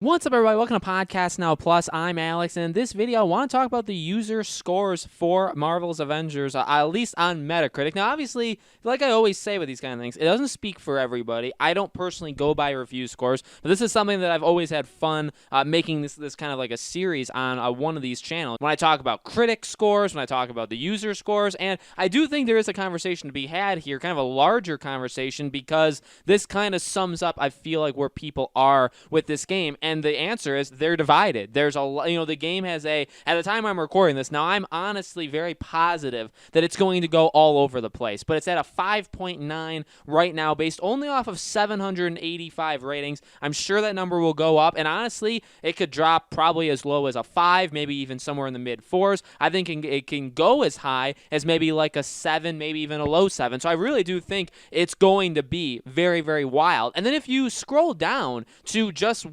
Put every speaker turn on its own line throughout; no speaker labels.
What's up, everybody? Welcome to Podcast Now Plus. I'm Alex, and in this video, I want to talk about the user scores for Marvel's Avengers, at least on Metacritic. Now, obviously, like I always say with these kind of things, it doesn't speak for everybody. I don't personally go by review scores, but this is something that I've always had fun making this kind of like a series on one of these channels. When I talk about critic scores, when I talk about the user scores, and I do think there is a conversation to be had here, kind of a larger conversation, because this kind of sums up, I feel like, where people are with this game. And the answer is they're divided. There's the game has at the time I'm recording this, now I'm honestly very positive that it's going to go all over the place, but it's at a 5.9 right now based only off of 785 ratings. I'm sure that number will go up, and honestly, it could drop probably as low as a 5, maybe even somewhere in the mid 4s. I think it can go as high as maybe like a 7, maybe even a low 7. So I really do think it's going to be very, very wild. And then if you scroll down to just,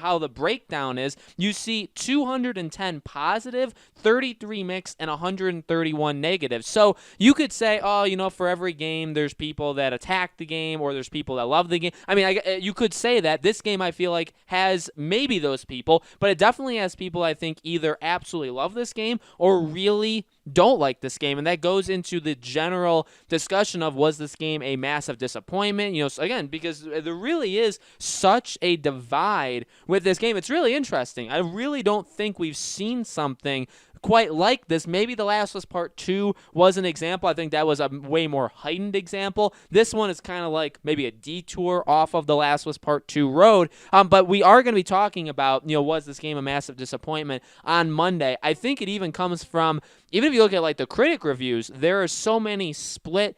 how the breakdown is, you see 210 positive, 33 mixed, and 131 negative. So you could say, for every game, there's people that attack the game or there's people that love the game. I mean, you could say that this game, I feel like, has maybe those people, but it definitely has people, I think, either absolutely love this game or really don't like this game, and that goes into the general discussion of, was this game a massive disappointment? So again, because there really is such a divide with this game. It's really interesting. I really don't think we've seen something quite like this. Maybe The Last of Us Part 2 was an example. I think that was a way more heightened example. This one is kind of like maybe a detour off of The Last of Us Part 2 road. But we are going to be talking about, was this game a massive disappointment on Monday? I think it even comes from, even if you look at like the critic reviews, there are so many split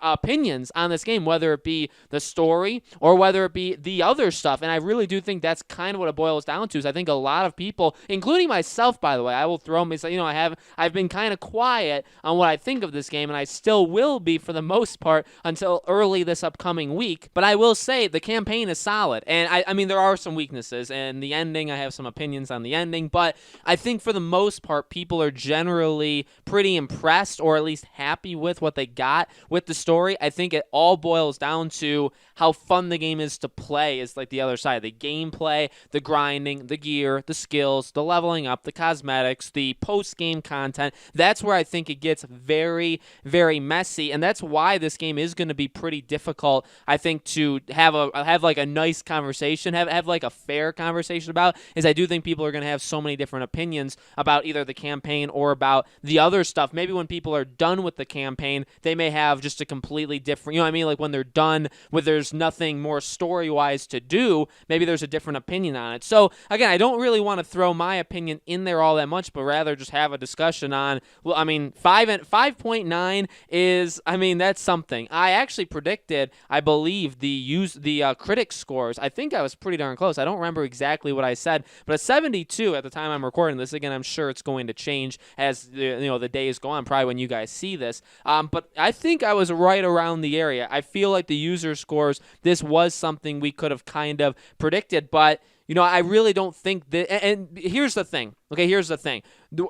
opinions on this game, whether it be the story or whether it be the other stuff. And I really do think that's kind of what it boils down to, is I think a lot of people, including myself, by the way, I will throw myself, I've been kind of quiet on what I think of this game, and I still will be for the most part until early this upcoming week. But I will say the campaign is solid, and I mean, there are some weaknesses, and the ending, I have some opinions on the ending, but I think for the most part, people are generally pretty impressed, or at least happy with what they got with the story. I think it all boils down to how fun the game is to play, is like the other side. The gameplay, the grinding, the gear, the skills, the leveling up, the cosmetics, the post-game content. That's where I think it gets very, very messy, and that's why this game is going to be pretty difficult, I think, to have like a nice conversation, have like a fair conversation about, is I do think people are going to have so many different opinions about either the campaign or about the other stuff. Maybe when people are done with the campaign, they may have just a completely different, like when they're done with, there's nothing more story-wise to do, maybe there's a different opinion on it. So again, I don't really want to throw my opinion in there all that much, but rather just have a discussion on, 5.9 is, that's something. I actually predicted, I believe, the critic scores. I think I was pretty darn close. I don't remember exactly what I said, but a 72 at the time I'm recording this. Again, I'm sure it's going to change as the days go on, probably when you guys see this. But I think I was right around the area. I feel like the user scores, this was something we could have kind of predicted, but I really don't think that. And here's the thing. Okay, here's the thing.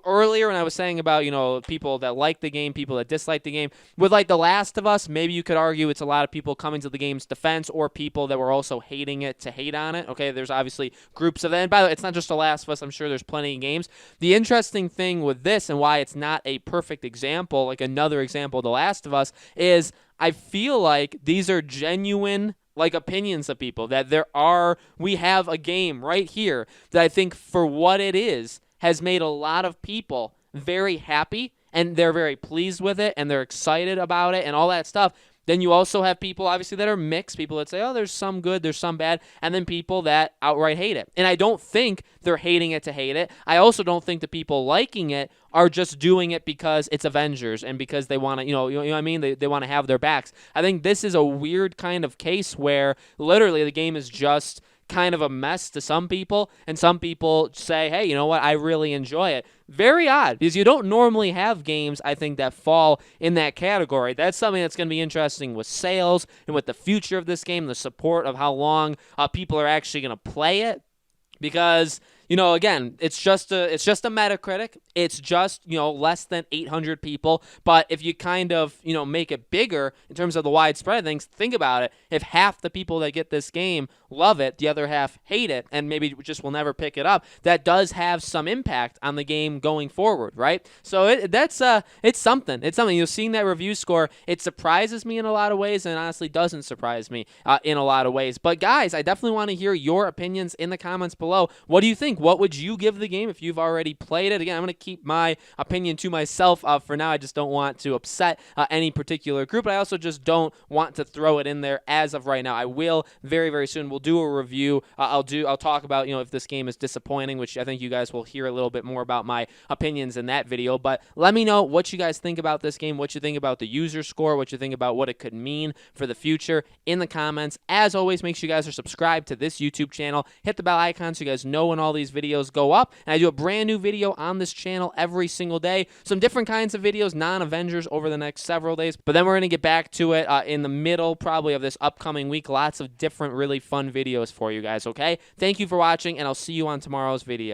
Earlier, when I was saying about, people that like the game, people that dislike the game, with like The Last of Us, maybe you could argue it's a lot of people coming to the game's defense, or people that were also hating it to hate on it. Okay, there's obviously groups of that. And by the way, it's not just The Last of Us. I'm sure there's plenty of games. The interesting thing with this, and why it's not a perfect example, like another example of The Last of Us, is I feel like these are genuine opinions of people, that we have a game right here that I think, for what it is, has made a lot of people very happy, and they're very pleased with it, and they're excited about it and all that stuff. Then you also have people, obviously, that are mixed, people that say, there's some good, there's some bad, and then people that outright hate it. And I don't think they're hating it to hate it. I also don't think the people liking it are just doing it because it's Avengers and because they want to, you know what I mean? They want to have their backs. I think this is a weird kind of case where literally the game is just kind of a mess to some people, and some people say, hey, you know what, I really enjoy it. Very odd, because you don't normally have games, I think, that fall in that category. That's something that's going to be interesting with sales and with the future of this game, the support of how long people are actually going to play it, because again, it's just a Metacritic. It's just, less than 800 people. But if you kind of, make it bigger in terms of the widespread of things, think about it. If half the people that get this game love it, the other half hate it, and maybe just will never pick it up, that does have some impact on the game going forward, right? So it's something. It's something. Seeing that review score, it surprises me in a lot of ways, and honestly doesn't surprise me in a lot of ways. But guys, I definitely want to hear your opinions in the comments below. What do you think? What would you give the game if you've already played it? Again, I'm going to keep my opinion to myself for now. I just don't want to upset any particular group, but I also just don't want to throw it in there as of right now. I will very, very soon. We'll do a review. I'll talk about, if this game is disappointing, which I think you guys will hear a little bit more about my opinions in that video. But let me know what you guys think about this game, what you think about the user score, what you think about what it could mean for the future in the comments. As always, make sure you guys are subscribed to this YouTube channel. Hit the bell icon so you guys know when all these videos go up. And I do a brand new video on this channel every single day. Some different kinds of videos, non-Avengers, over the next several days. But then we're going to get back to it in the middle probably of this upcoming week. Lots of different really fun videos for you guys, okay? Thank you for watching, and I'll see you on tomorrow's video.